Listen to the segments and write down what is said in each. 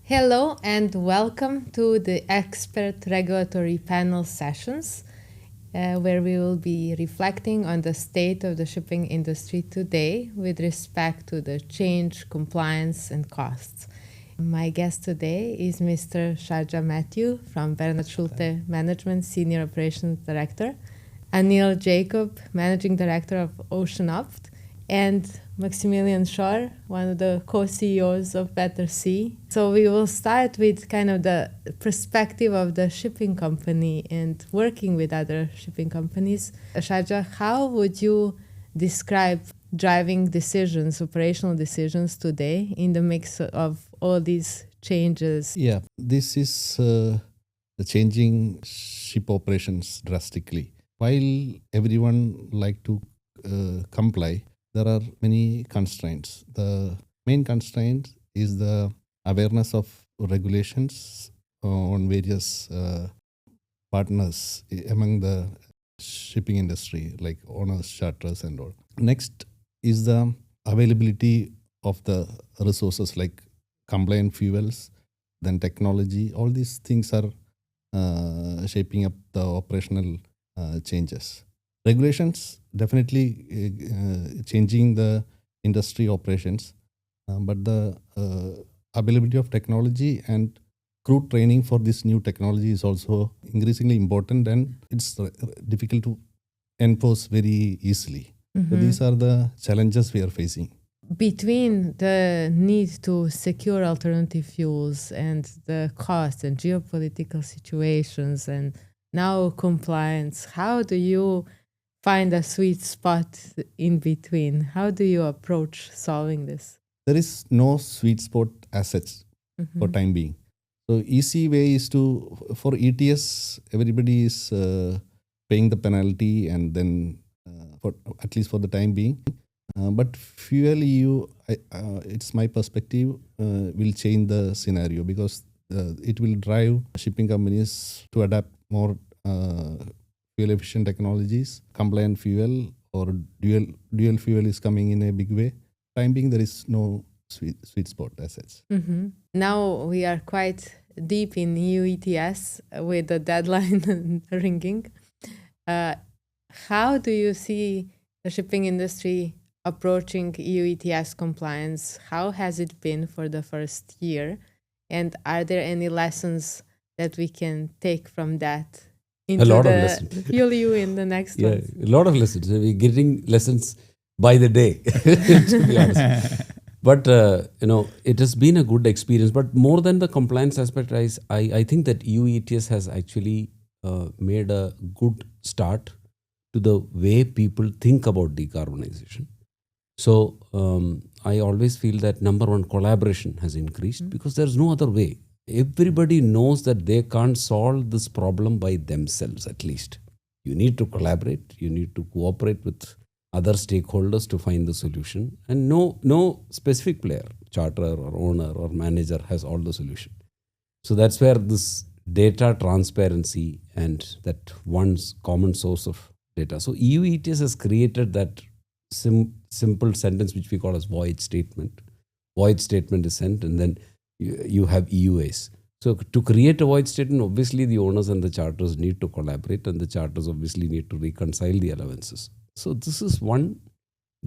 Hello and welcome to the Expert Regulatory Panel sessions, where we will be reflecting on the state of the shipping industry today with respect to the change, compliance, and costs. My guest today is Mr. Shaja Mathew from Bernhard Schulte Management, Senior Operations Director, Anil Jacob, Managing Director of OceanOpt, and Maximillian Schoer, one of the co-CEOs of BetterSea. So we will start with kind of the perspective of the shipping company and working with other shipping companies. Shaja, how would you describe driving decisions, operational decisions today in the mix of all these changes? Yeah, this is changing ship operations drastically. While everyone like to comply, there are many constraints. The main constraint is the awareness of regulations on various partners among the shipping industry, like owners, charters, and all. Next is the availability of the resources like compliant fuels, then technology. All these things are shaping up the operational changes. Regulations definitely changing the industry operations, but the availability of technology and crew training for this new technology is also increasingly important, and it's difficult to enforce very easily. So these are the challenges we are facing. Between the need to secure alternative fuels and the cost and geopolitical situations and now compliance, how do you find a sweet spot in between? How do you approach solving this? There is no sweet spot as such for time being. So easy way is to, for ETS, everybody is paying the penalty and then for at least for the time being. But FuelEU, it's my perspective, will change the scenario because it will drive shipping companies to adapt more fuel efficient technologies. Compliant fuel or dual fuel is coming in a big way. Time being, there is no sweet spot as such. Now we are quite deep in EU ETS with the deadline ringing. How do you see the shipping industry approaching EU ETS compliance? How has it been for the first year? And are there any lessons that we can take from that into a lot the of lessons. FuelEU in the next Yeah, ones? a lot of lessons. We're getting lessons by the day, to be honest. But, it has been a good experience. But more than the compliance aspect, I think that EU ETS has actually made a good start to the way people think about decarbonization. So I always feel that number one, collaboration has increased because there's no other way. Everybody knows that they can't solve this problem by themselves, at least. You need to collaborate. You need to cooperate with other stakeholders to find the solution. And no specific player, charter or owner or manager has all the solution. So that's where this data transparency and that one's common source of data. So EU ETS has created that simple sentence which we call as void statement. Void statement is sent and then you have EUAs. So to create a void statement, obviously the owners and the charters need to collaborate and the charters obviously need to reconcile the allowances. So this is one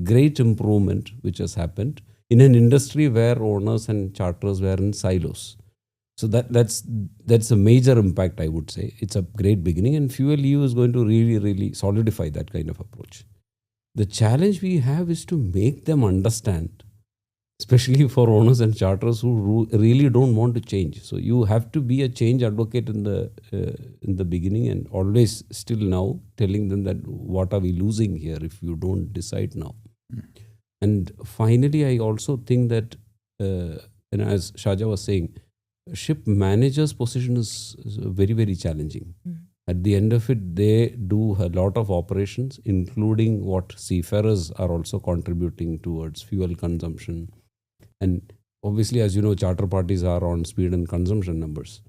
great improvement which has happened in an industry where owners and charters were in silos. So that's a major impact, I would say. It's a great beginning, and FuelEU is going to really solidify that kind of approach. The challenge we have is to make them understand, especially for owners and charters who really don't want to change. So you have to be a change advocate in the beginning, and always still now telling them that what are we losing here if you don't decide now. And finally, I also think that, as Shaja was saying, ship manager's position is very challenging. At the end of it, they do a lot of operations, including what seafarers are also contributing towards fuel consumption. And obviously, as you know, charter parties are on speed and consumption numbers.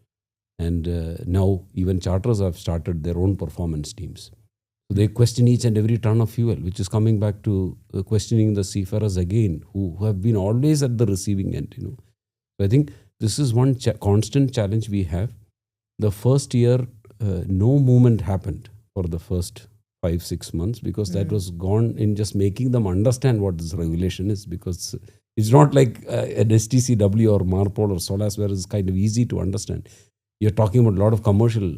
And now even charters have started their own performance teams. So they question each and every ton of fuel, which is coming back to questioning the seafarers again, who have been always at the receiving end. So I think this is one constant challenge we have. The first year, no movement happened for the first 5-6 months, because that was gone in just making them understand what this regulation is, because it's not like an STCW or MARPOL or SOLAS where it's kind of easy to understand. You're talking about a lot of commercial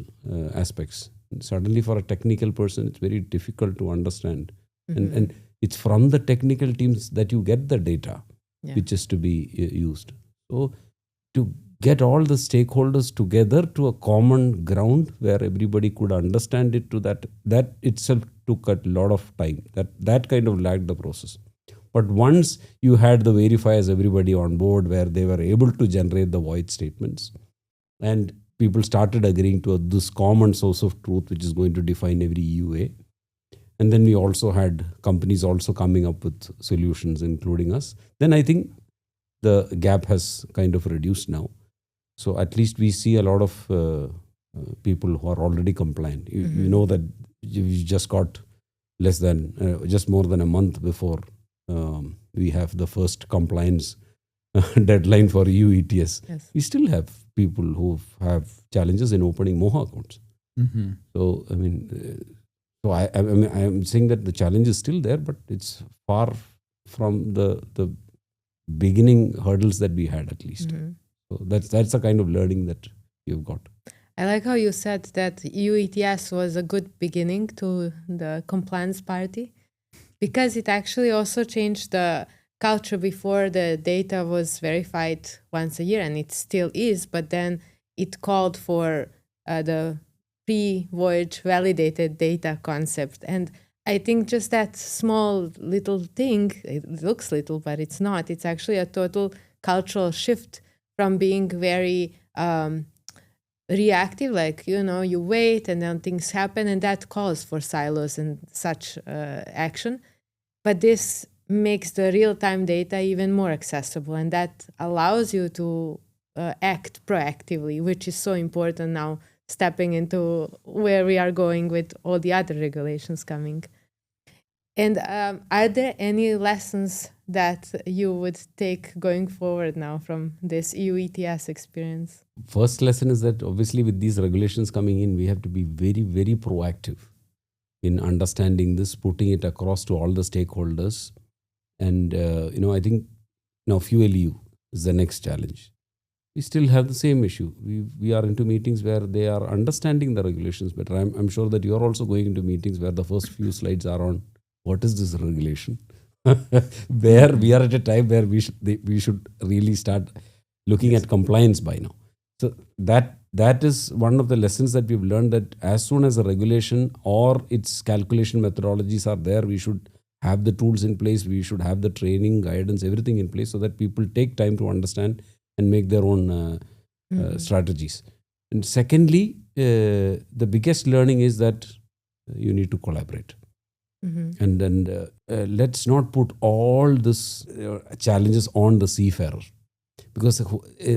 aspects. Suddenly for a technical person, it's very difficult to understand. And it's from the technical teams that you get the data, which is to be used. So to get all the stakeholders together to a common ground where everybody could understand it, to that itself took a lot of time. That kind of lagged the process. But once you had the verifiers, everybody on board, where they were able to generate the void statements, and people started agreeing to this common source of truth, which is going to define every EUA. And then we also had companies also coming up with solutions, including us. Then I think the gap has kind of reduced now. So at least we see a lot of people who are already compliant. You know that you just got just more than a month before we have the first compliance deadline for EU ETS. Yes. We still have people who have challenges in opening MOHA accounts. So I mean, so I am saying that the challenge is still there, but it's far from the beginning hurdles that we had, at least. So that's the kind of learning that you've got. I like how you said that EU ETS was a good beginning to the compliance party, because it actually also changed the culture. Before, the data was verified once a year, and it still is, but then it called for the pre-voyage validated data concept. And I think just that small little thing, it looks little, but it's not. It's actually a total cultural shift from being very reactive, like, you wait and then things happen, and that calls for silos and such action. But this makes the real-time data even more accessible, and that allows you to act proactively, which is so important now, stepping into where we are going with all the other regulations coming. And are there any lessons that you would take going forward now from this EU ETS experience? First lesson is that obviously with these regulations coming in, we have to be very, very proactive in understanding this, putting it across to all the stakeholders. And, I think now FuelEU is the next challenge. We still have the same issue. We are into meetings where they are understanding the regulations better. I'm sure that you're also going into meetings where the first few slides are on what is this regulation, where we are at a time where we should really start looking at compliance by now. So that is one of the lessons that we've learned, that as soon as a regulation or its calculation methodologies are there, we should have the tools in place, we should have the training, guidance, everything in place, so that people take time to understand and make their own strategies. And secondly, the biggest learning is that you need to collaborate. And then let's not put all this challenges on the seafarer, because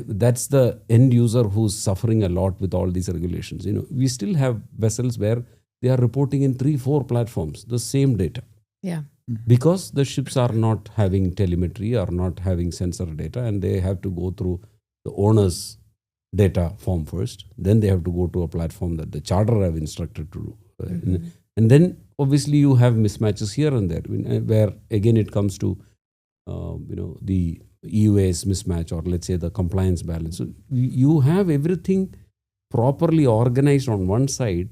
that's the end user who's suffering a lot with all these regulations. We still have vessels where they are reporting in 3-4 platforms the same data. Yeah. Because the ships are not having telemetry or not having sensor data, and they have to go through the owner's data form first. Then they have to go to a platform that the charter have instructed to do. And then obviously you have mismatches here and there, where again it comes to the EUA's mismatch, or let's say the compliance balance. So you have everything properly organized on one side,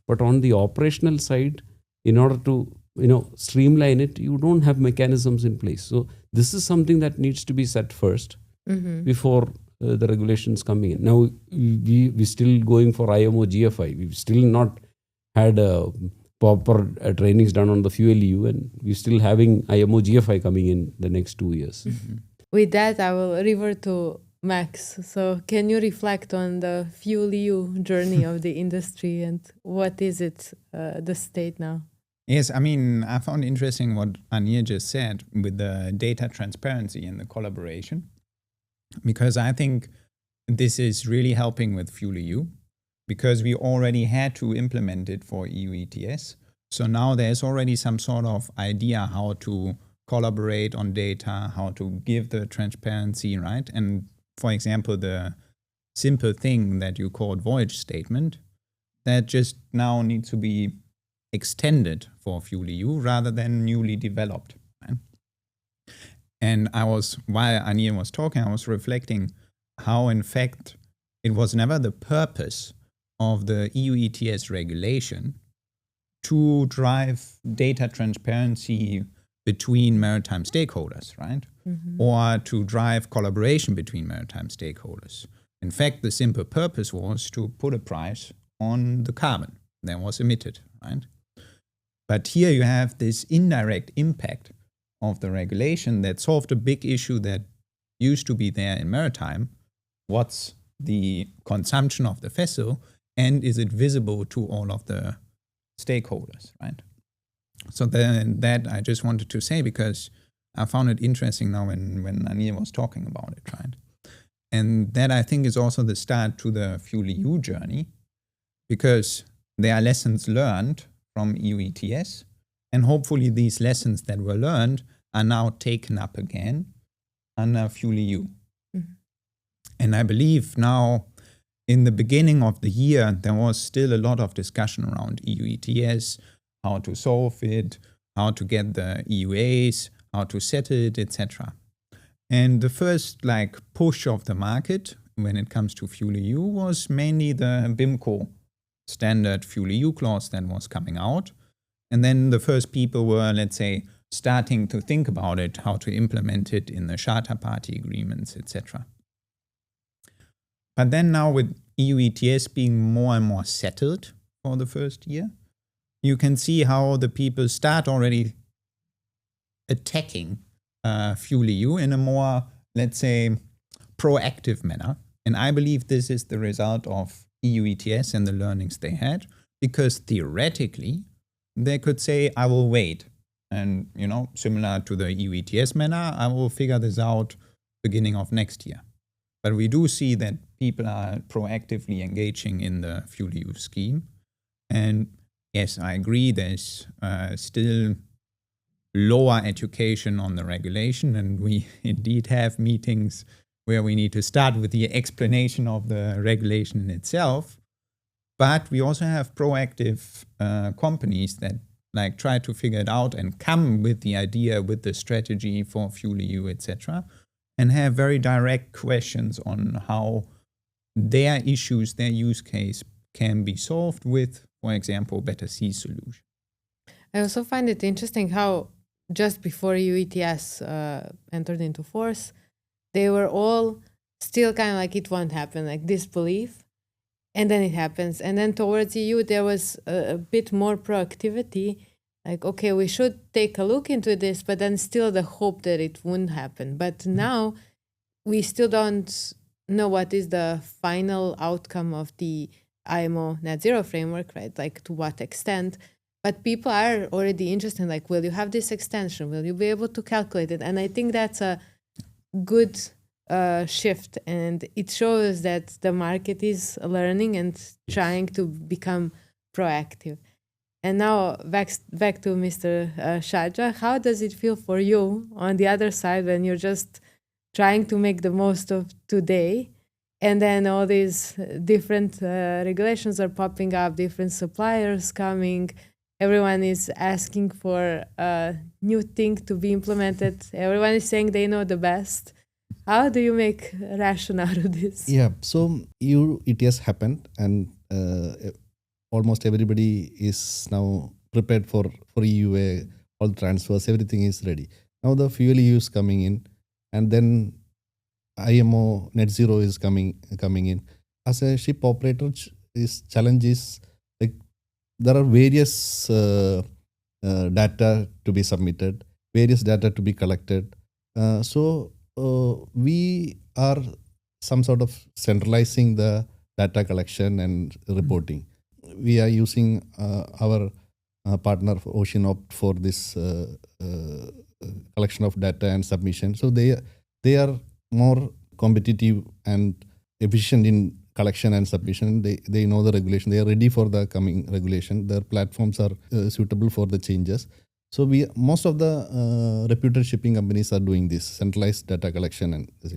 but on the operational side, in order to streamline it, you don't have mechanisms in place. So this is something that needs to be set first before the regulations coming in. Now we still going for IMO GFI. We've still not had proper trainings done on the FuelEU, and we're still having IMO GFI coming in the next 2 years. With that, I will revert to Max. So can you reflect on the FuelEU journey of the industry, and what is it, the state now? Yes, I found interesting what Anil just said with the data transparency and the collaboration, because I think this is really helping with FuelEU, because we already had to implement it for EU ETS. So now there's already some sort of idea how to collaborate on data, how to give the transparency, right? And for example, the simple thing that you called voyage statement, that just now needs to be extended for FuelEU rather than newly developed. Right? And while Anil was talking, I was reflecting how, in fact, it was never the purpose of the EU ETS regulation to drive data transparency between maritime stakeholders, right? Or to drive collaboration between maritime stakeholders. In fact, the simple purpose was to put a price on the carbon that was emitted, right? But here you have this indirect impact of the regulation that solved a big issue that used to be there in maritime. What's the consumption of the vessel, and is it visible to all of the stakeholders, right? So that I just wanted to say, because I found it interesting now when Anil was talking about it, right? And that, I think, is also the start to the FuelEU journey, because there are lessons learned from EU ETS, and hopefully these lessons that were learned are now taken up again under FuelEU. And I believe now, in the beginning of the year, there was still a lot of discussion around EU ETS, how to solve it, how to get the EUAs, how to settle it, etc. And the first push of the market when it comes to FuelEU was mainly the BIMCO standard FuelEU clause that was coming out. And then the first people were, let's say, starting to think about it, how to implement it in the charter party agreements, etc. But then now, with EU ETS being more and more settled for the first year, you can see how the people start already attacking FuelEU in a more, let's say, proactive manner. And I believe this is the result of EU ETS and the learnings they had, because theoretically, they could say, I will wait. And, similar to the EU ETS manner, I will figure this out beginning of next year. But we do see that people are proactively engaging in the FuelEU scheme. And yes, I agree, there's still lower education on the regulation, and we indeed have meetings where we need to start with the explanation of the regulation in itself. But we also have proactive companies that try to figure it out and come with the idea, with the strategy for FuelEU, etc., and have very direct questions on how their issues, their use case can be solved with, for example, BetterSea solution. I also find it interesting how just before EU ETS entered into force, they were all still kind of it won't happen, disbelief. And then it happens. And then towards EU, there was a bit more proactivity. Okay, we should take a look into this, but then still the hope that it wouldn't happen. But now we still don't know what is the final outcome of the IMO Net Zero Framework, right? To what extent. But people are already interested, will you have this extension? Will you be able to calculate it? And I think that's a good shift. And it shows that the market is learning and trying to become proactive. And now back to Mr. Shaja, how does it feel for you on the other side when you're just trying to make the most of today, and then all these different regulations are popping up, different suppliers coming, everyone is asking for a new thing to be implemented, everyone is saying they know the best. How do you make ration out of this? Yeah, so EU ETS happened, and almost everybody is now prepared for EUA, all the transfers, everything is ready. Now the FuelEU is coming in, and then IMO Net Zero is coming in. As a ship operator, his challenge is there are various data to be submitted, various data to be collected. So we are some sort of centralizing the data collection and reporting. We are using our partner OceanOpt for this collection of data and submission. So they are more competitive and efficient in collection and submission. They know the regulation. They are ready for the coming regulation. Their platforms are suitable for the changes. So most of the reputed shipping companies are doing this centralized data collection and this.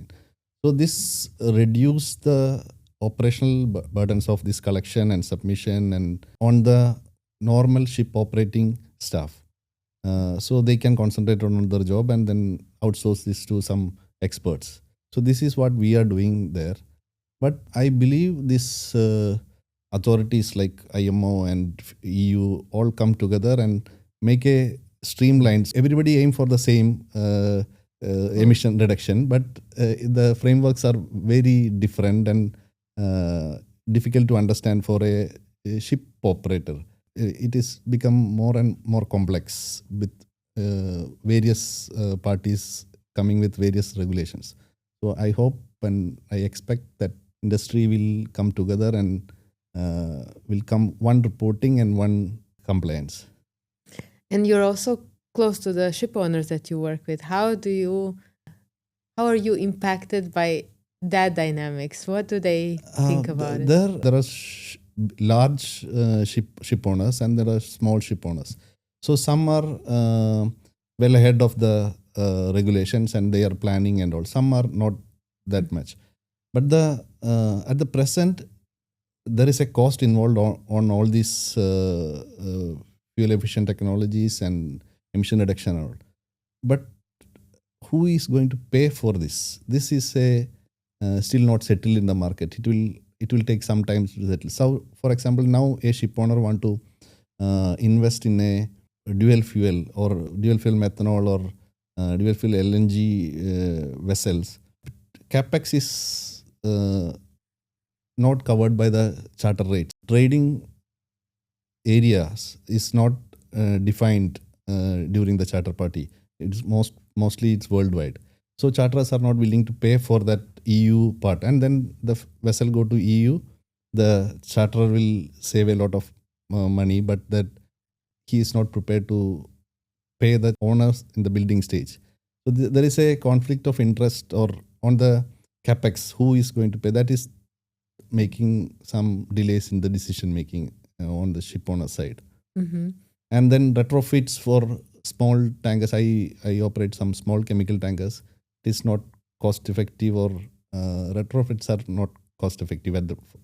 So this reduce the operational burdens of this collection and submission and on the normal ship operating staff. So they can concentrate on their job and then outsource this to some experts. So this is what we are doing there. But I believe this authorities like IMO and EU all come together and make a streamlined. Everybody aim for the same emission reduction, but the frameworks are very different and difficult to understand for a ship operator. It is become more and more complex with various parties coming with various regulations. So I hope and I expect that industry will come together and will come one reporting and one compliance. And you're also close to the ship owners that you work with. How are you impacted by that dynamics? What do they think about it? There are large ship owners and there are small ship owners. So some are well ahead of the regulations and they are planning and all. Some are not that much. But at the present, there is a cost involved on all these fuel efficient technologies and emission reduction and all. But who is going to pay for this? This is still not settled in the market. It will take some time to settle. So, for example, now a ship owner want to invest in a dual fuel methanol or dual fuel LNG vessels. Capex is not covered by the charter rates. Trading areas is not defined during the charter party. It's mostly it's worldwide. So charterers are not willing to pay for that EU part. And then the vessel go to EU, the charterer will save a lot of money, but that he is not prepared to pay the owners in the building stage. So there is a conflict of interest or on the capex, who is going to pay? That is making some delays in the decision making on the ship owner side. Mm-hmm. And then retrofits for small tankers. I operate some small chemical tankers. It is not cost effective or retrofits are not cost effective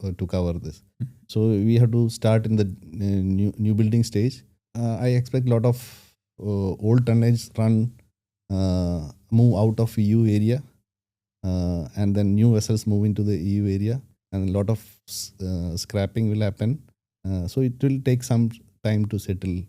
to cover this. So we have to start in the new building stage. I expect a lot of old tonnage move out of EU area and then new vessels move into the EU area and a lot of scrapping will happen. So it will take some time to settle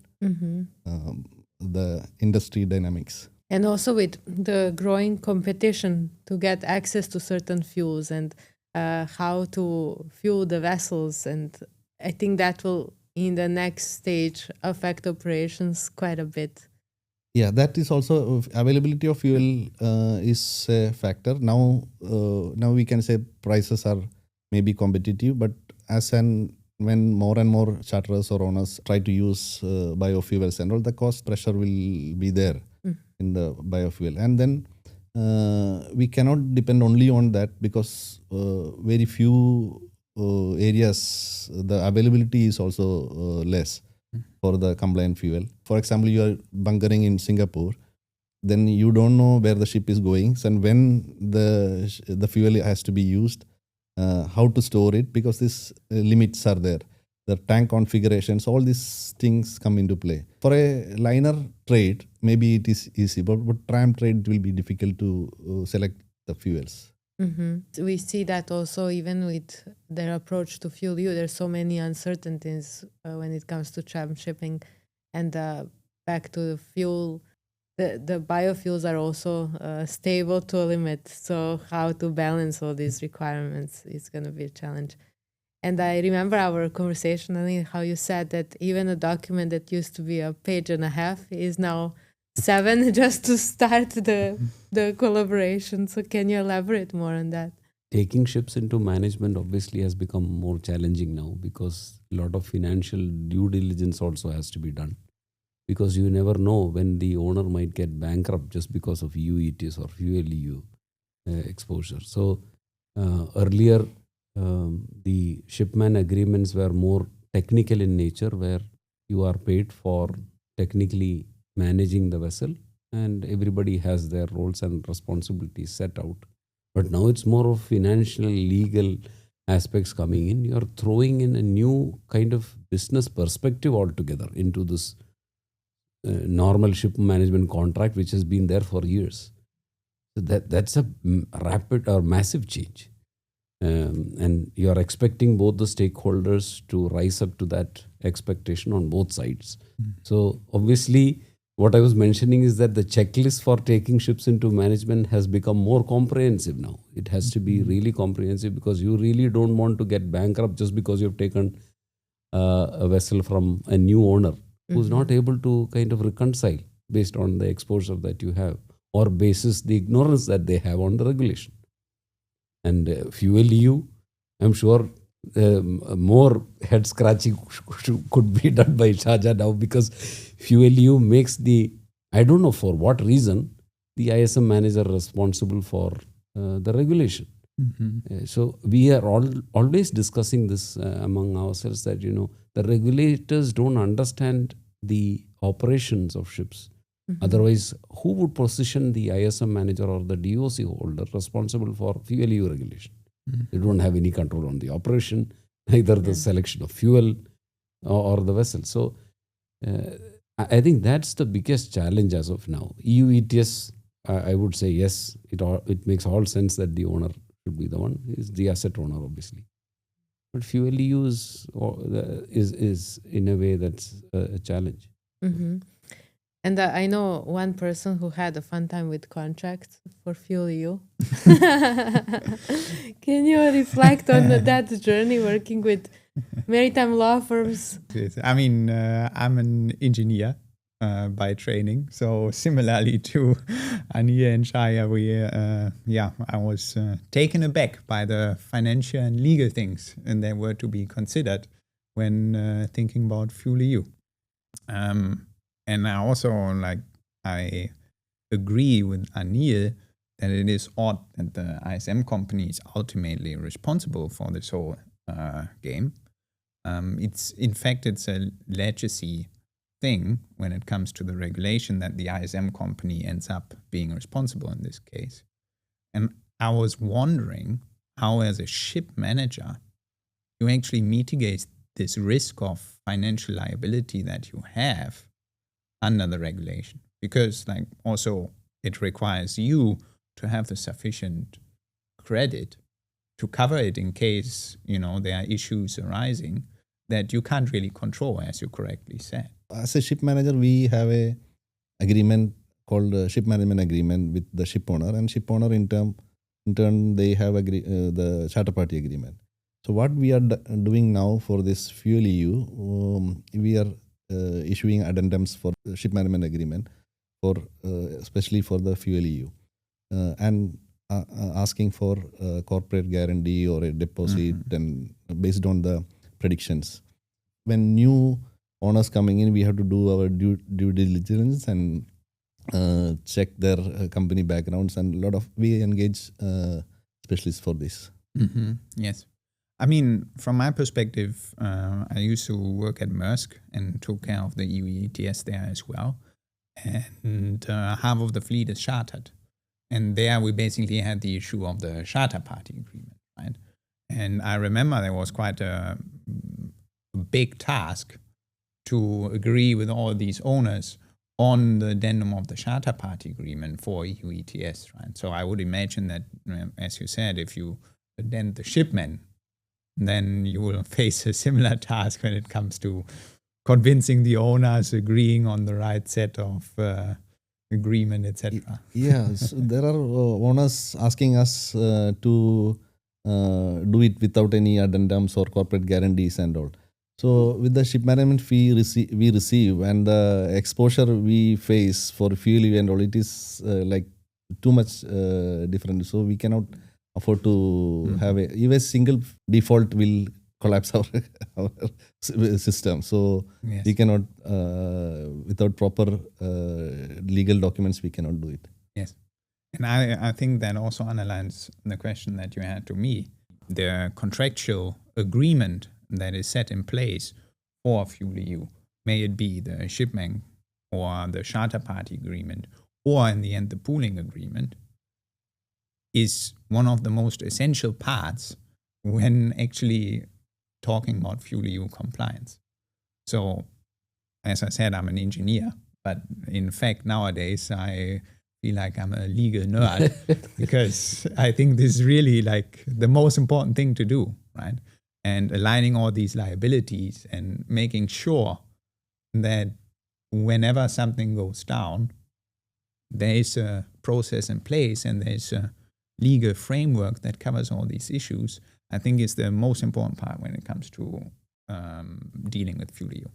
the industry dynamics. And also with the growing competition to get access to certain fuels and how to fuel the vessels. And I think that will, in the next stage, affect operations quite a bit. Yeah, that is also availability of fuel is a factor. Now we can say prices are maybe competitive, but when more and more charterers or owners try to use biofuels and all, the cost pressure will be there in the biofuel. And then we cannot depend only on that because very few areas, the availability is also less for the compliant fuel. For example, you are bunkering in Singapore, then you don't know where the ship is going and when the fuel has to be used, how to store it, because these limits are there. The tank configurations, all these things come into play. For a liner trade, maybe it is easy, but tram trade, it will be difficult to select the fuels. Mm-hmm. We see that also even with their approach to FuelEU, there's so many uncertainties when it comes to tram shipping. And back to the fuel, the biofuels are also stable to a limit. So how to balance all these requirements is going to be a challenge. And I remember our conversation, Anil, how you said that even a document that used to be a page and a half is now 7 just to start the collaboration. So can you elaborate more on that? Taking ships into management obviously has become more challenging now because a lot of financial due diligence also has to be done. Because you never know when the owner might get bankrupt just because of EU ETS or FuelEU exposure. So earlier, the shipman agreements were more technical in nature, where you are paid for technically managing the vessel and everybody has their roles and responsibilities set out. But now it's more of financial, legal aspects coming in. You're throwing in a new kind of business perspective altogether into this normal ship management contract, which has been there for years. So that's a rapid or massive change. And you're expecting both the stakeholders to rise up to that expectation on both sides. So obviously, what I was mentioning is that the checklist for taking ships into management has become more comprehensive now. It has to be really comprehensive, because you really don't want to get bankrupt just because you've taken a vessel from a new owner who's not able to kind of reconcile based on the exposure that you have, or basis the ignorance that they have on the regulation. And FuelEU, I'm sure more head scratching could be done by Shaja now, because FuelEU makes I don't know for what reason, the ISM manager responsible for the regulation. So we are always discussing this among ourselves, that the regulators don't understand the operations of ships. Otherwise, who would position the ISM manager or the DOC holder responsible for FuelEU regulation? They don't have any control on the operation, neither the selection of fuel or the vessel. So I think that's the biggest challenge as of now. EU ETS, I would say yes, it makes all sense that the owner should be the one, is the asset owner, obviously. But FuelEU is in a way that's a challenge. And I know one person who had a fun time with contracts for FuelEU. Can you reflect on that journey working with maritime law firms? I mean, I'm an engineer by training. So similarly to Anil and Shaja, I was taken aback by the financial and legal things and that were to be considered when thinking about FuelEU. And I also I agree with Anil that it is odd that the ISM company is ultimately responsible for this whole game. It's a legacy thing when it comes to the regulation that the ISM company ends up being responsible in this case. And I was wondering how, as a ship manager, you actually mitigate this risk of financial liability that you have under the regulation, because also it requires you to have the sufficient credit to cover it in case there are issues arising that you can't really control, as you correctly said. As a ship manager, we have a agreement called ship management agreement with the ship owner, and ship owner in turn they have the charter party agreement. So what we are doing now for this FuelEU, we are issuing addendums for the ship management agreement, for especially for the FuelEU, and asking for a corporate guarantee or a deposit, and based on the predictions. When new owners coming in, we have to do our due diligence and check their company backgrounds, and we engage specialists for this. Yes. I mean, from my perspective, I used to work at Maersk and took care of the EU ETS there as well. And half of the fleet is chartered. And there we basically had the issue of the charter party agreement, right? And I remember there was quite a big task to agree with all these owners on the addendum of the charter party agreement for EU ETS, right? So I would imagine that, as you said, if you addend the shipmen, then you will face a similar task when it comes to convincing the owners, agreeing on the right set of agreement, etc. Yeah, so there are owners asking us to do it without any addendums or corporate guarantees and all. So with the ship management fee we receive and the exposure we face for FuelEU and all, it is too much different. So we cannot afford to have even single default will collapse our system. So we cannot, without proper legal documents, we cannot do it. Yes. And I think that also underlines the question that you had to me. The contractual agreement that is set in place for FuelEU, may it be the shipman or the charter party agreement, or in the end the pooling agreement, is one of the most essential parts when actually talking about FuelEU compliance. So, as I said, I'm an engineer, but in fact, nowadays I feel like I'm a legal nerd because I think this is really like the most important thing to do, right? And aligning all these liabilities and making sure that whenever something goes down, there is a process in place and there's a legal framework that covers all these issues, I think is the most important part when it comes to dealing with FuelEU.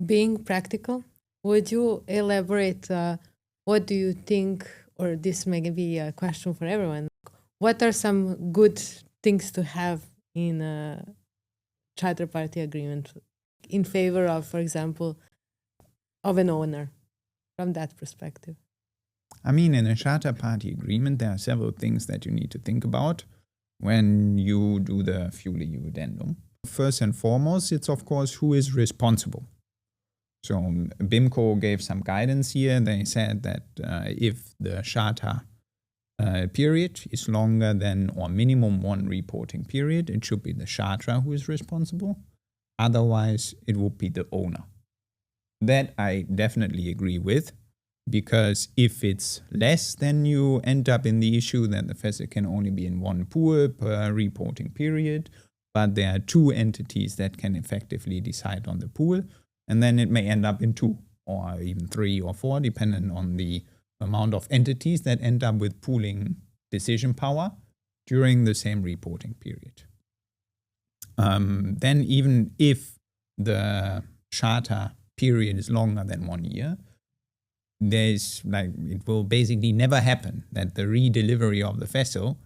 Being practical, would you elaborate what do you think, or this may be a question for everyone, what are some good things to have in a charter party agreement in favor of, for example, of an owner from that perspective? I mean, in a charter party agreement, there are several things that you need to think about when you do the FuelEU addendum. First and foremost, it's of course who is responsible. So BIMCO gave some guidance here. They said that if the charter period is longer than or minimum one reporting period, it should be the charterer who is responsible. Otherwise, it would be the owner. That I definitely agree with, because if it's less, then you end up in the issue that the vessel can only be in one pool per reporting period, but there are two entities that can effectively decide on the pool, and then it may end up in two or even three or four, depending on the amount of entities that end up with pooling decision power during the same reporting period. Then even if the charter period is longer than 1 year, there's it will basically never happen that the redelivery of the vessel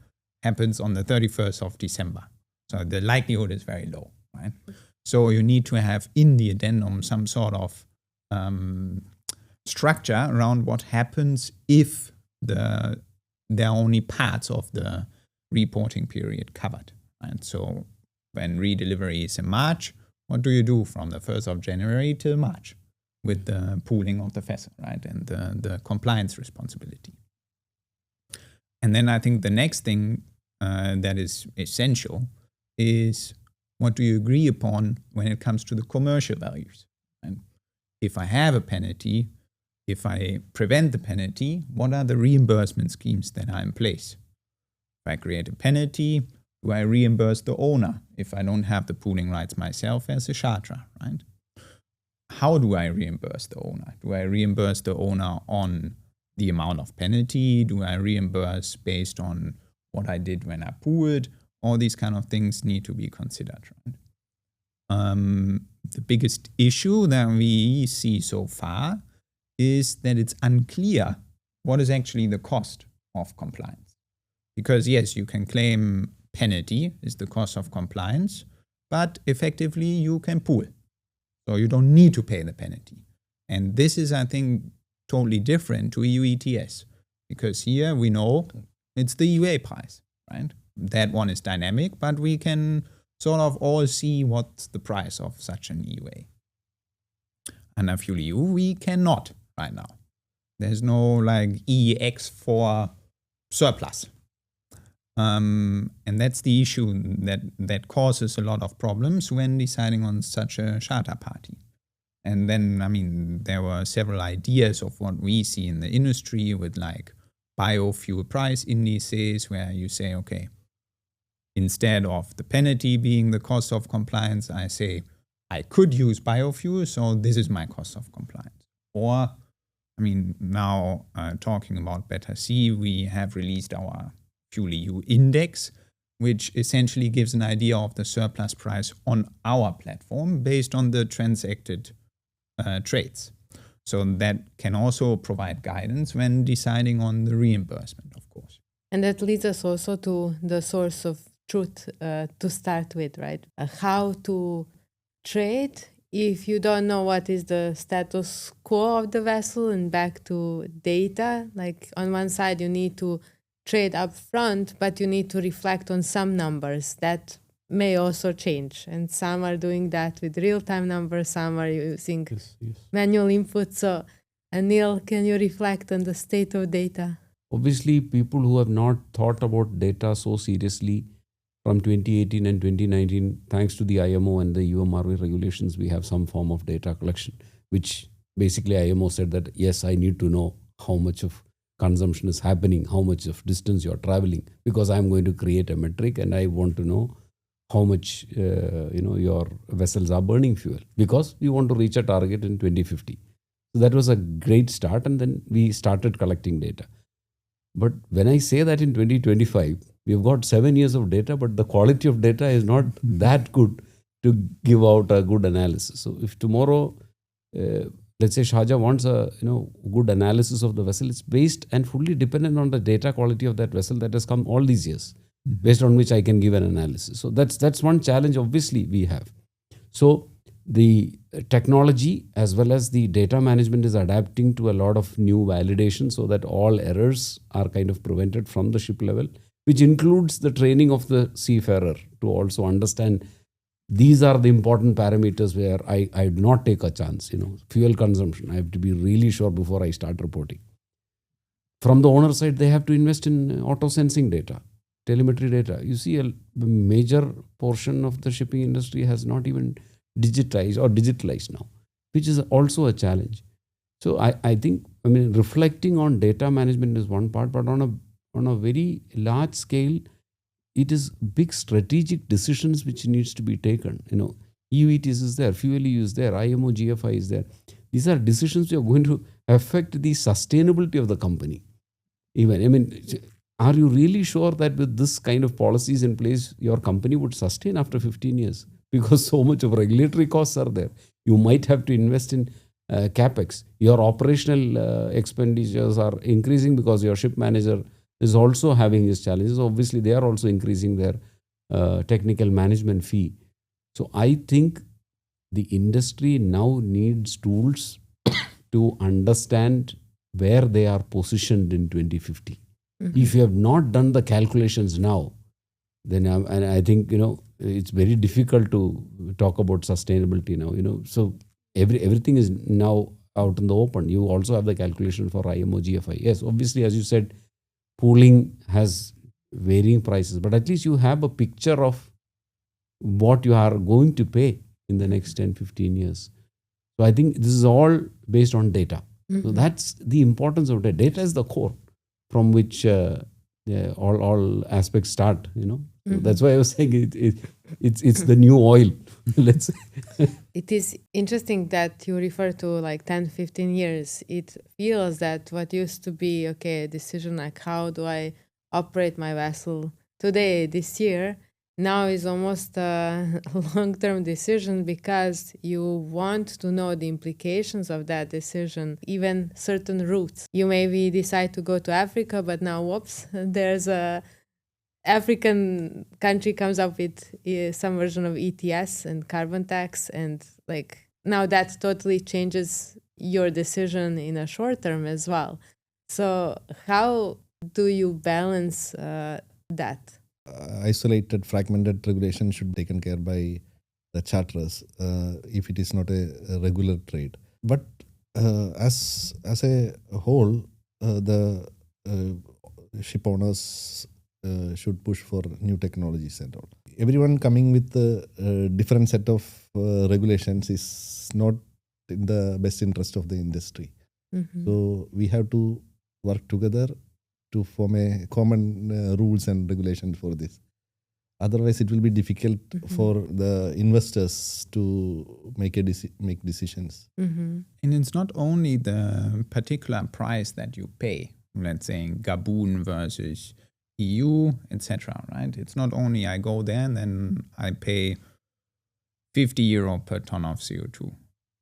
happens on the 31st of December. So the likelihood is very low, right? So you need to have in the addendum some sort of structure around what happens if there are only parts of the reporting period covered. And so when redelivery is in March, what do you do from the 1st of January till March with the pooling of the vessel, right? And the compliance responsibility. And then I think the next thing that is essential is what do you agree upon when it comes to the commercial values? And if I have a penalty, if I prevent the penalty, what are the reimbursement schemes that are in place? If I create a penalty, do I reimburse the owner if I don't have the pooling rights myself as a charterer, right? How do I reimburse the owner? Do I reimburse the owner on the amount of penalty? Do I reimburse based on what I did when I pooled? All these kind of things need to be considered, right? The biggest issue that we see so far is that it's unclear what is actually the cost of compliance. Because yes, you can claim penalty is the cost of compliance, but effectively you can pool. So you don't need to pay the penalty. And this is, I think, totally different to EU ETS, because here we know it's the EUA price, right? That one is dynamic, but we can sort of all see what's the price of such an EUA. Under FuelEU, we cannot right now. There's no EEX for surplus. And that's the issue that causes a lot of problems when deciding on such a charter party. And then, there were several ideas of what we see in the industry with biofuel price indices, where you say, okay, instead of the penalty being the cost of compliance, I say, I could use biofuel, so this is my cost of compliance. Or, now talking about BetterSea, we have released our FuelEU Index, which essentially gives an idea of the surplus price on our platform based on the transacted trades. So that can also provide guidance when deciding on the reimbursement, of course. And that leads us also to the source of truth to start with, right? How to trade if you don't know what is the status quo of the vessel, and back to data. On one side, you need to trade up front, but you need to reflect on some numbers that may also change. And some are doing that with real-time numbers, some are using manual input. So, Anil, can you reflect on the state of data? Obviously, people who have not thought about data so seriously from 2018 and 2019, thanks to the IMO and the UMRV regulations, we have some form of data collection, which basically IMO said that, yes, I need to know how much of consumption is happening, how much of distance you're traveling, because I'm going to create a metric and I want to know how much your vessels are burning fuel, because we want to reach a target in 2050. So that was a great start, and then we started collecting data. But when I say that in 2025, we've got 7 years of data, but the quality of data is not that good to give out a good analysis. So if tomorrow, let's say Shaja wants a good analysis of the vessel, it's based and fully dependent on the data quality of that vessel that has come all these years, based on which I can give an analysis. So that's one challenge obviously we have. So the technology as well as the data management is adapting to a lot of new validation so that all errors are kind of prevented from the ship level, which includes the training of the seafarer to also understand these are the important parameters where I do not take a chance. Fuel consumption, I have to be really sure before I start reporting. From the owner side, they have to invest in auto sensing data, telemetry data. You see, a major portion of the shipping industry has not even digitalized now, which is also a challenge. So I think, reflecting on data management is one part, but on a very large scale, it is big strategic decisions which needs to be taken. EU ETS is there, FuelEU is there, IMO GFI is there. These are decisions which are going to affect the sustainability of the company. Are you really sure that with this kind of policies in place, your company would sustain after 15 years? Because so much of regulatory costs are there. You might have to invest in capex. Your operational expenditures are increasing because your ship manager is also having his challenges. Obviously, they are also increasing their technical management fee. So I think the industry now needs tools to understand where they are positioned in 2050. Mm-hmm. If you have not done the calculations now, then I think it's very difficult to talk about sustainability now. So everything is now out in the open. You also have the calculation for IMO GFI. Yes, obviously, as you said, pooling has varying prices, but at least you have a picture of what you are going to pay in the next 10-15 years. So I think this is all based on data. Mm-hmm. So that's the importance of data. Data is the core from which all aspects start. Mm-hmm. So that's why I was saying it's the new oil. Let's say. It is interesting that you refer to like 10-15 years. It feels that what used to be a decision like how do I operate my vessel today, this year, now is almost a long-term decision because you want to know the implications of that decision, even certain routes. You maybe decide to go to Africa, but now, whoops, there's a African country comes up with some version of ETS and carbon tax, and now that totally changes your decision in a short term as well. So how do you balance that? Isolated, fragmented regulation should be taken care by the charterers if it is not a regular trade. But as a whole, the ship owners should push for new technologies and all. Everyone coming with a different set of regulations is not in the best interest of the industry. Mm-hmm. So we have to work together to form a common rules and regulations for this. Otherwise, it will be difficult for the investors to make decisions. Mm-hmm. And it's not only the particular price that you pay, let's say in Gabon versus EU, etc. Right? It's not only I go there and then I pay €50 per ton of CO2.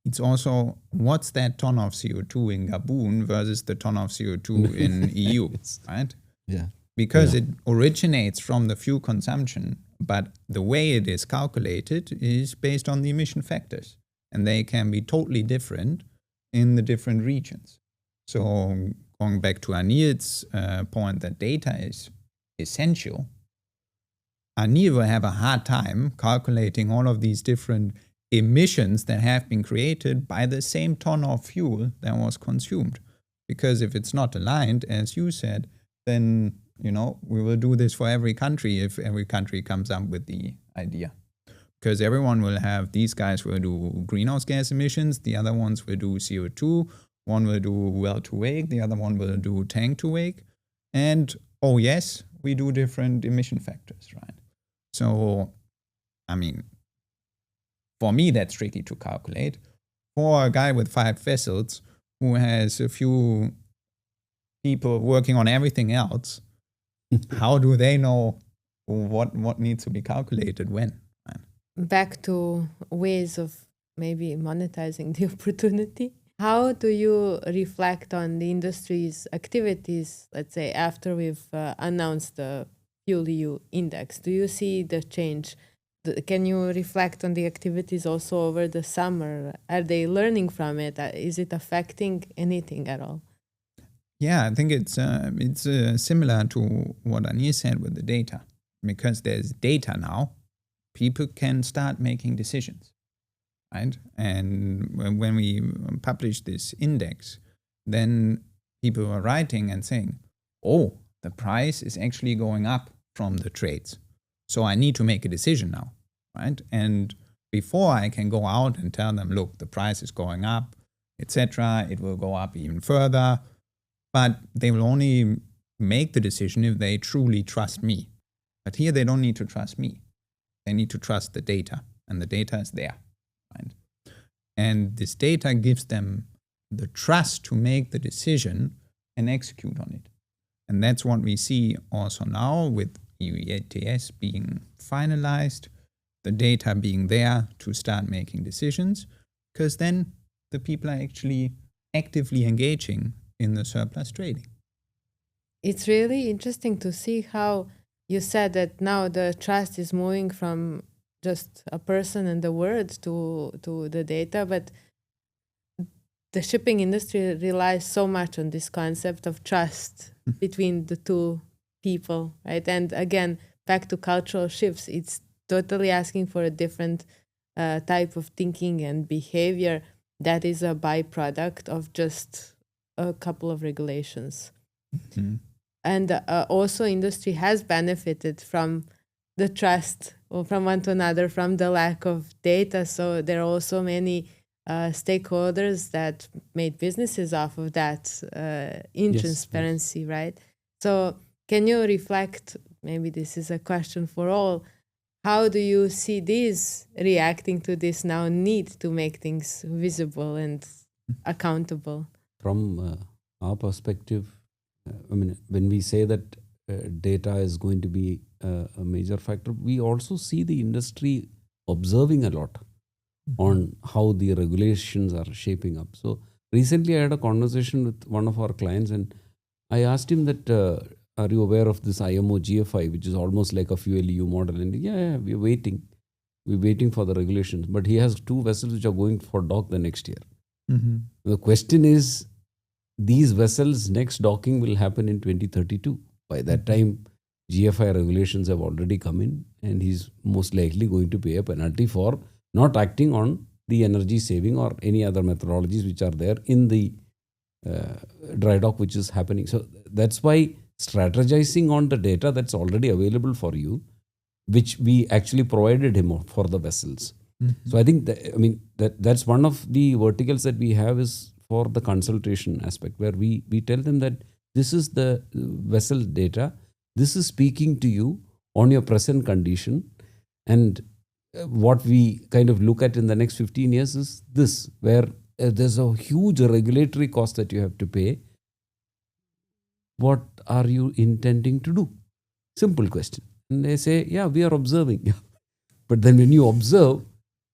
It's also what's that ton of CO2 in Gabon versus the ton of CO2 in EU, right? Yeah. Because it originates from the fuel consumption, but the way it is calculated is based on the emission factors, and they can be totally different in the different regions. So going back to Anil's point that data is essential, Anil will have a hard time calculating all of these different emissions that have been created by the same ton of fuel that was consumed. Because if it's not aligned, as you said, then, we will do this for every country if every country comes up with the idea. Because everyone will have, these guys will do greenhouse gas emissions, the other ones will do CO2, one will do well to wake, the other one will do tank to wake. And, oh yes, we do different emission factors, right? So, for me, that's tricky to calculate. For a guy with 5 vessels who has a few people working on everything else, how do they know what needs to be calculated when? Back to ways of maybe monetizing the opportunity. How do you reflect on the industry's activities, let's say, after we've announced the FuelEU Index? Do you see the change? Can you reflect on the activities also over the summer? Are they learning from it? Is it affecting anything at all? Yeah, I think it's similar to what Anil said with the data. Because there's data now, people can start making decisions, right? And when we published this index, then people were writing and saying, oh, the price is actually going up from the trades. So I need to make a decision now, right? And before I can go out and tell them, look, the price is going up, etc., it will go up even further. But they will only make the decision if they truly trust me. But here they don't need to trust me. They need to trust the data, and the data is there, right? And this data gives them the trust to make the decision and execute on it. And that's what we see also now with EU ETS being finalized, the data being there to start making decisions, because then the people are actually actively engaging in the surplus trading. It's really interesting to see how you said that now the trust is moving from just a person and the words to the data, but the shipping industry relies so much on this concept of trust between the two people, right? And again, back to cultural shifts, it's totally asking for a different type of thinking and behavior that is a byproduct of just a couple of regulations. Mm-hmm. And also industry has benefited from the trust from one to another, from the lack of data. So there are also many stakeholders that made businesses off of that transparency, yes. Right? So can you reflect, maybe this is a question for all, how do you see this reacting to this now need to make things visible and accountable? From our perspective, when we say that data is going to be a major factor, we also see the industry observing a lot on how the regulations are shaping up. So recently I had a conversation with one of our clients and I asked him that, are you aware of this IMO GFI, which is almost like a FuelEU model? And yeah, we're waiting. We're waiting for the regulations. But he has 2 vessels which are going for dock the next year. Mm-hmm. The question is, these vessels next docking will happen in 2032. By that time, GFI regulations have already come in and he's most likely going to pay a penalty for not acting on the energy saving or any other methodologies which are there in the dry dock which is happening. So that's why strategizing on the data that's already available for you, which we actually provided him for the vessels. Mm-hmm. So I think that's one of the verticals that we have is for the consultation aspect, where we tell them that this is the vessel data, this is speaking to you on your present condition, and what we kind of look at in the next 15 years is this, where there's a huge regulatory cost that you have to pay. What are you intending to do? Simple question. And they say, yeah, we are observing. But then when you observe,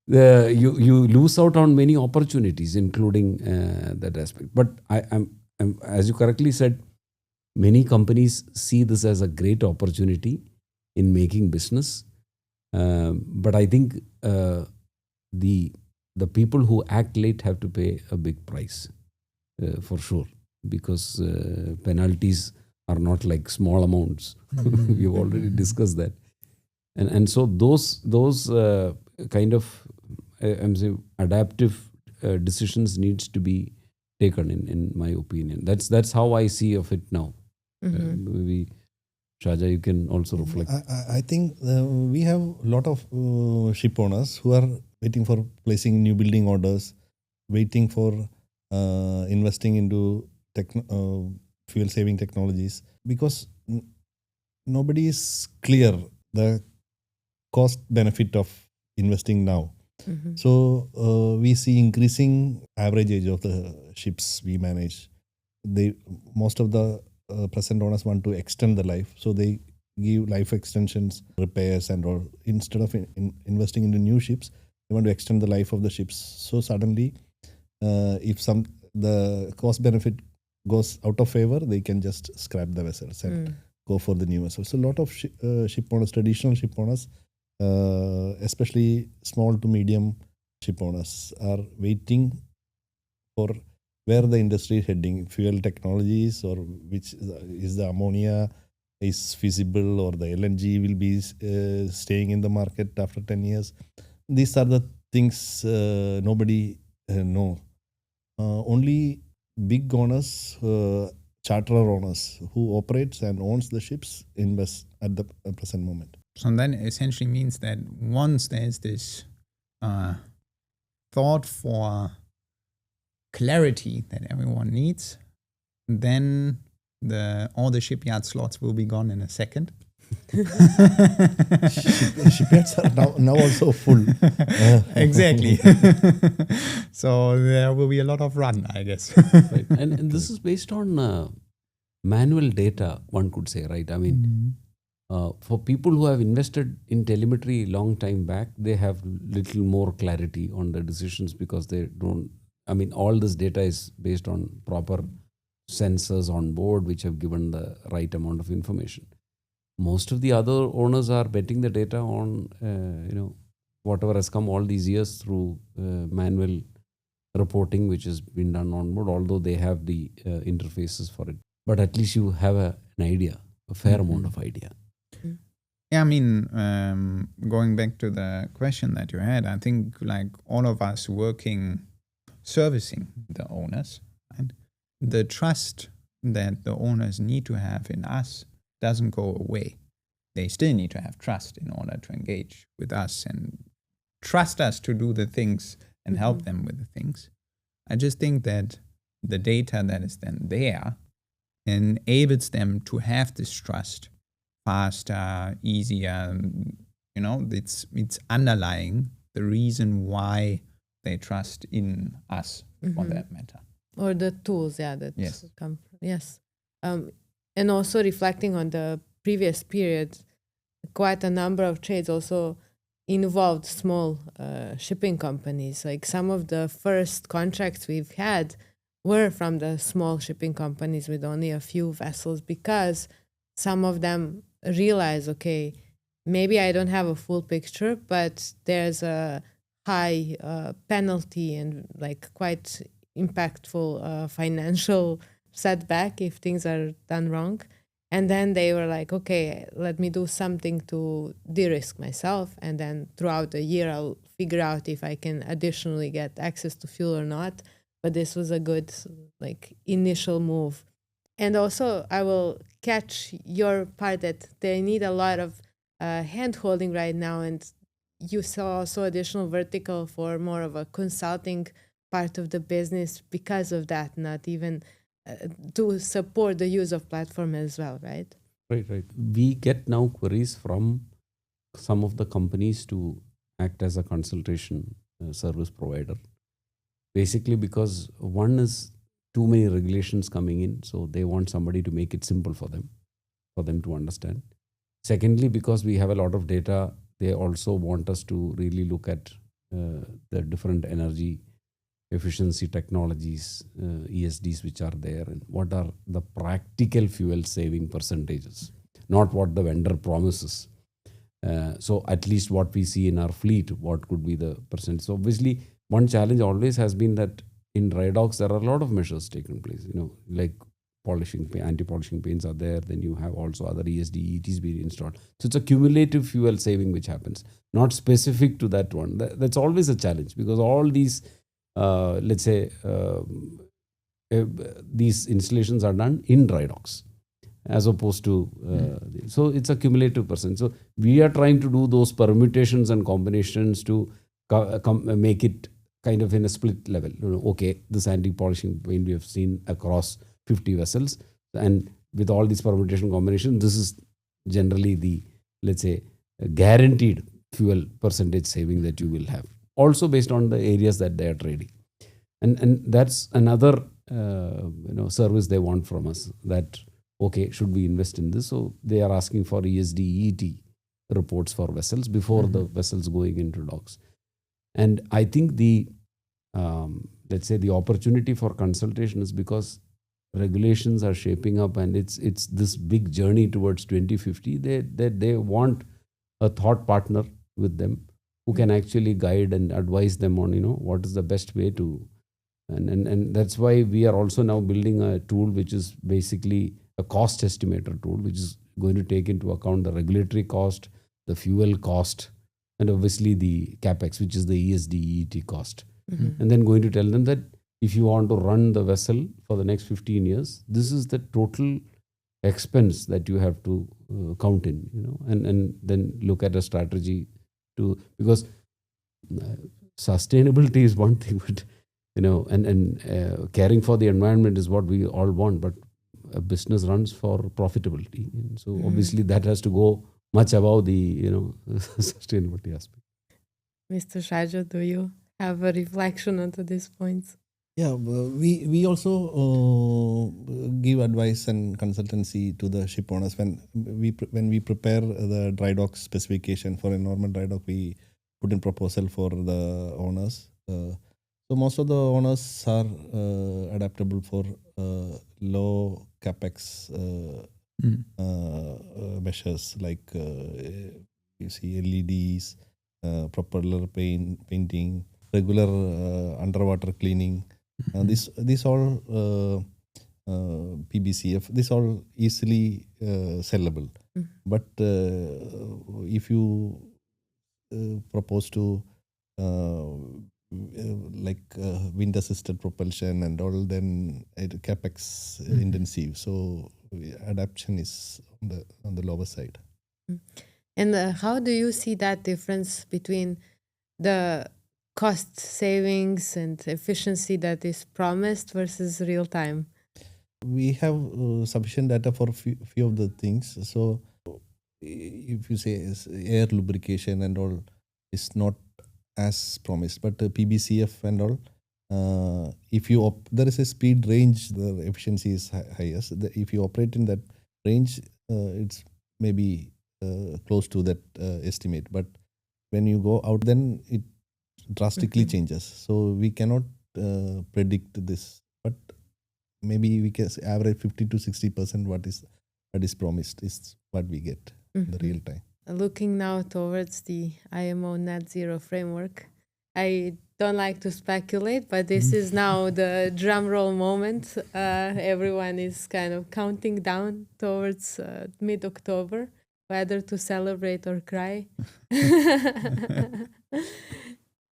you lose out on many opportunities, including that aspect. But I'm, as you correctly said, many companies see this as a great opportunity in making business. But I think the people who act late have to pay a big price for sure, because penalties are not like small amounts. We've already discussed that. And so those kind of I'm saying adaptive decisions needs to be taken in my opinion. That's how I see of it now. Maybe Shaja, you can also reflect. I think we have a lot of ship owners who are waiting for placing new building orders, waiting for investing into fuel saving technologies, because nobody is clear the cost benefit of investing now. So we see increasing average age of the ships we manage. Most of the present owners want to extend the life, so they give life extensions, repairs, and all. Instead of investing into new ships, they want to extend the life of the ships. So suddenly, if the cost benefit goes out of favor, they can just scrap the vessels and go for the new vessels. So a lot of ship owners, traditional ship owners, especially small to medium ship owners, are waiting for where the industry is heading, fuel technologies, or which is the ammonia is feasible, or the LNG will be staying in the market after 10 years. These are the things nobody know. Only big owners, charterer owners who operates and owns the ships invest at the present moment. So then essentially means that once there's this thought for clarity that everyone needs, then all the shipyard slots will be gone in a second. Shipyards are now also full. Exactly. So there will be a lot of run, I guess. Right. And this is based on manual data, one could say, right? I mean, for people who have invested in telemetry long time back, they have little more clarity on the decisions, because they don't, I mean, all this data is based on proper sensors on board, which have given the right amount of information. Most of the other owners are betting the data on, whatever has come all these years through manual reporting, which has been done on board, although they have the interfaces for it. But at least you have an idea, a fair amount of idea. Yeah, I mean, going back to the question that you had, I think like all of us servicing the owners, right? The trust that the owners need to have in us doesn't go away. They still need to have trust in order to engage with us and trust us to do the things and help them with the things. I just think that the data that is then there enables them to have this trust faster, easier. It's underlying the reason why they trust in us for that matter. Or the tools, that yes. come. Yes. And also reflecting on the previous period, quite a number of trades also involved small shipping companies. Like some of the first contracts we've had were from the small shipping companies with only a few vessels, because some of them realize, okay, maybe I don't have a full picture, but there's a high penalty and like quite impactful financial setback if things are done wrong. And then they were like, okay, let me do something to de-risk myself, and then throughout the year I'll figure out if I can additionally get access to fuel or not. But this was a good like initial move. And also I will catch your part that they need a lot of hand holding right now, and you saw also additional vertical for more of a consulting part of the business because of that, not even to support the use of platform as well, right? Right. We get now queries from some of the companies to act as a consultation service provider. Basically because one is too many regulations coming in, so they want somebody to make it simple for them to understand. Secondly, because we have a lot of data, they also want us to really look at the different energy efficiency technologies, ESDs which are there, and what are the practical fuel saving percentages, not what the vendor promises. So at least what we see in our fleet, what could be the percent. So obviously one challenge always has been that in dry docks there are a lot of measures taken place, like anti-polishing paints are there, then you have also other ESD, ETs being installed. So it's a cumulative fuel saving which happens, not specific to that one. That's always a challenge, because all these let's say these installations are done in dry docks, as opposed to so it's a cumulative percent. So we are trying to do those permutations and combinations to make it kind of in a split level. Okay, this anti-polishing paint we have seen across 50 vessels, and with all these permutation combinations, this is generally the, let's say, guaranteed fuel percentage saving that you will have. Also based on the areas that they are trading, and that's another service they want from us. That okay, should we invest in this? So they are asking for ESD ET reports for vessels before the vessels going into docks. And I think the let's say the opportunity for consultation is because regulations are shaping up, and it's this big journey towards 2050. They want a thought partner with them who can actually guide and advise them on what is the best way to, and that's why we are also now building a tool which is basically a cost estimator tool, which is going to take into account the regulatory cost, the fuel cost, and obviously the capex, which is the ESD ET cost. And then going to tell them that if you want to run the vessel for the next 15 years, this is the total expense that you have to count in, and then look at a strategy to, because sustainability is one thing, but and caring for the environment is what we all want, but a business runs for profitability, and so obviously that has to go much above the sustainability aspect. Mr. Shaja, do you have a reflection onto these points? Yeah, we also give advice and consultancy to the ship owners when we prepare the dry dock specification for a normal dry dock. We put in proposal for the owners. So most of the owners are adaptable for low capex measures, like you see LEDs, propeller painting, regular underwater cleaning. This all PBCF. This all easily sellable. But if you propose to wind assisted propulsion and all, then it capex intensive. So adaptation is on the lower side. And how do you see that difference between the cost savings and efficiency that is promised versus real time? We have sufficient data for few of the things. So if you say air lubrication and all is not as promised, but PBCF and all, if you there is a speed range, the efficiency is highest. If you operate in that range, it's maybe close to that estimate. But when you go out, then it drastically changes. So we cannot predict this, but maybe we can average 50 to 60% what is promised is what we get in the real time. Looking now towards the IMO Net Zero Framework, I don't like to speculate, but this is now the drum roll moment. Everyone is kind of counting down towards mid-October, whether to celebrate or cry.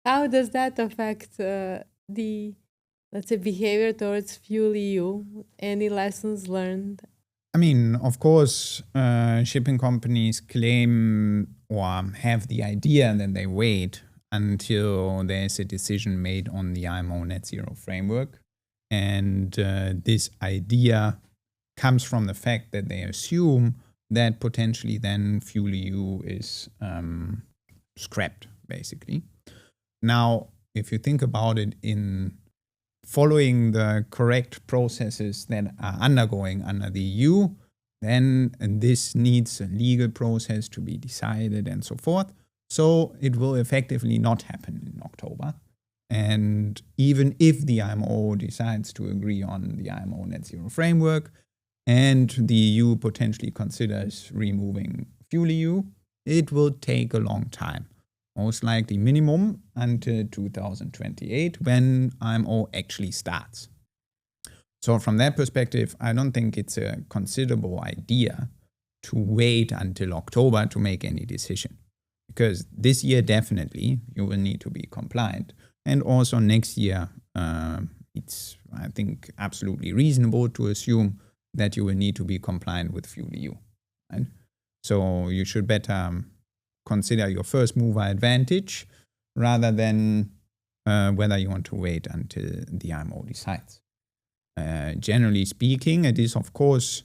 How does that affect the, let's say, behavior towards FuelEU? Any lessons learned? I mean, of course, shipping companies claim or have the idea and then they wait until there's a decision made on the IMO Net Zero Framework. And this idea comes from the fact that they assume that potentially then FuelEU is scrapped, basically. Now, if you think about it, in following the correct processes that are undergoing under the EU, then this needs a legal process to be decided and so forth. So it will effectively not happen in October. And even if the IMO decides to agree on the IMO Net Zero Framework and the EU potentially considers removing FuelEU, it will take a long time. Most likely minimum until 2028 when IMO actually starts. So from that perspective, I don't think it's a considerable idea to wait until October to make any decision. Because this year definitely you will need to be compliant. And also next year it's, I think, absolutely reasonable to assume that you will need to be compliant with FuelEU. Right? So you should better consider your first mover advantage rather than whether you want to wait until the IMO decides. Generally speaking, it is, of course,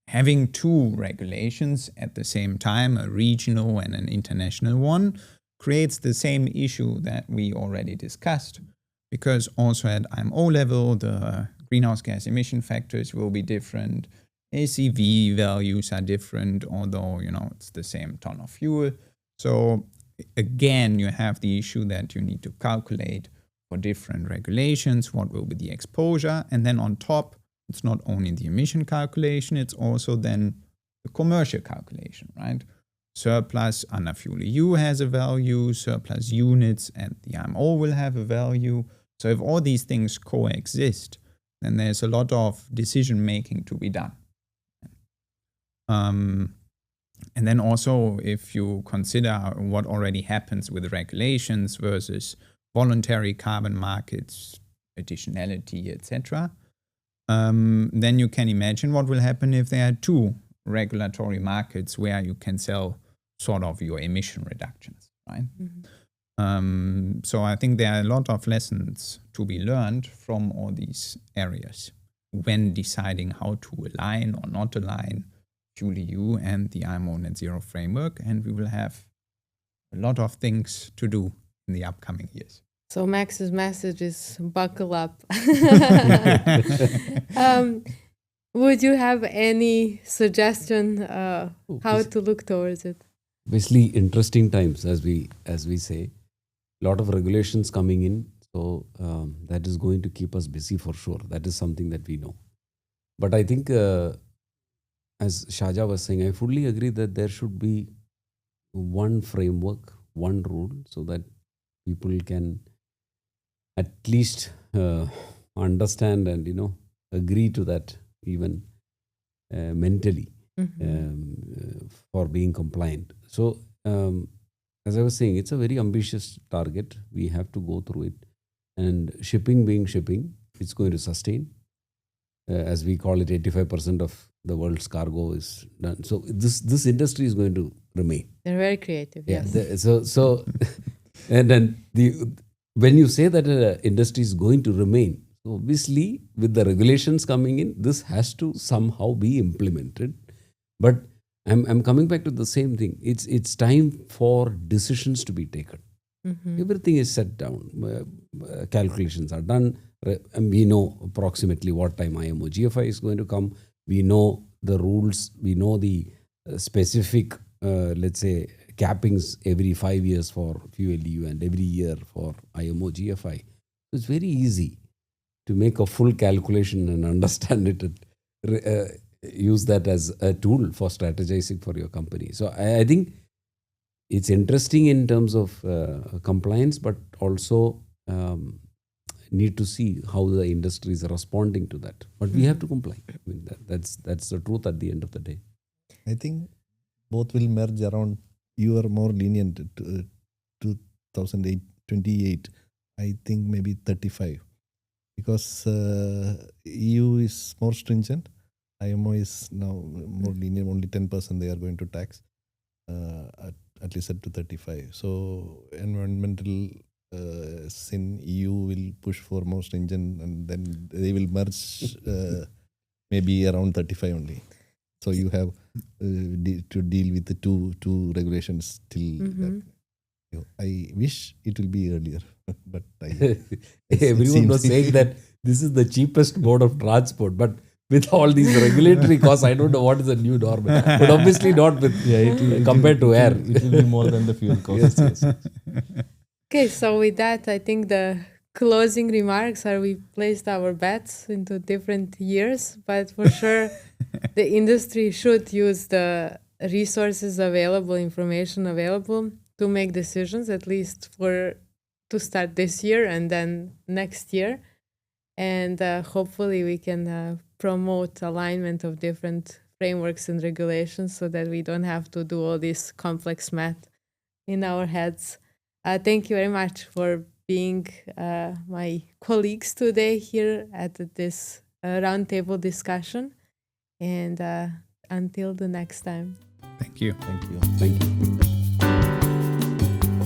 having two regulations at the same time, a regional and an international one, creates the same issue that we already discussed, because also at IMO level, the greenhouse gas emission factors will be different. ACV values are different, although, it's the same ton of fuel. So again, you have the issue that you need to calculate for different regulations, what will be the exposure. And then on top, it's not only the emission calculation, it's also then the commercial calculation, right? Surplus under FuelEU has a value, surplus units and the IMO will have a value. So if all these things coexist, then there's a lot of decision making to be done. And then also, if you consider what already happens with regulations versus voluntary carbon markets, additionality, etc., then you can imagine what will happen if there are two regulatory markets where you can sell sort of your emission reductions, right? Mm-hmm. So I think there are a lot of lessons to be learned from all these areas when deciding how to align or not align FuelEU and the IMO Net Zero Framework, and we will have a lot of things to do in the upcoming years. So Max's message is buckle up. Would you have any suggestion how to look towards it? Basically, interesting times, as we say. A lot of regulations coming in, so that is going to keep us busy for sure. That is something that we know. But I think, as Shaja was saying, I fully agree that there should be one framework, one rule, so that people can at least understand and agree to that even mentally, for being compliant. So as I was saying, it's a very ambitious target. We have to go through it, and shipping being shipping, it's going to sustain. As we call it, 85% of the world's cargo is done. So this industry is going to remain. They're very creative. Yes. So and then when you say that industry is going to remain, so obviously with the regulations coming in, this has to somehow be implemented. But I'm coming back to the same thing. It's time for decisions to be taken. Mm-hmm. Everything is set down. Calculations are done. And we know approximately what time IMO GFI is going to come. We know the rules. We know the specific, let's say, cappings every 5 years for FuelEU and every year for IMO GFI. So it's very easy to make a full calculation and understand it and use that as a tool for strategizing for your company. So I think it's interesting in terms of compliance, but also need to see how the industry is responding to that. But we have to comply. I mean, that's the truth at the end of the day. I think both will merge around. You are more lenient to 2028. I think maybe 35, because EU is more stringent. IMO is now more lenient. Only 10% they are going to tax, at least up to 35. So environmental sin EU will push for more stringent, and then they will merge maybe around 35 only. So you have to deal with the two regulations till that. I wish it will be earlier, but everyone was saying that this is the cheapest mode of transport, but with all these regulatory costs, I don't know what is the new normal. But obviously not with compared to air. It will be more than the fuel cost. Yes. Okay, so with that, I think the closing remarks are we placed our bets into different years, but for sure the industry should use the resources available, information available to make decisions, at least to start this year and then next year. And hopefully we can promote alignment of different frameworks and regulations so that we don't have to do all this complex math in our heads. Thank you very much for being my colleagues today here at this roundtable discussion. And until the next time. Thank you. Thank you. Thank you.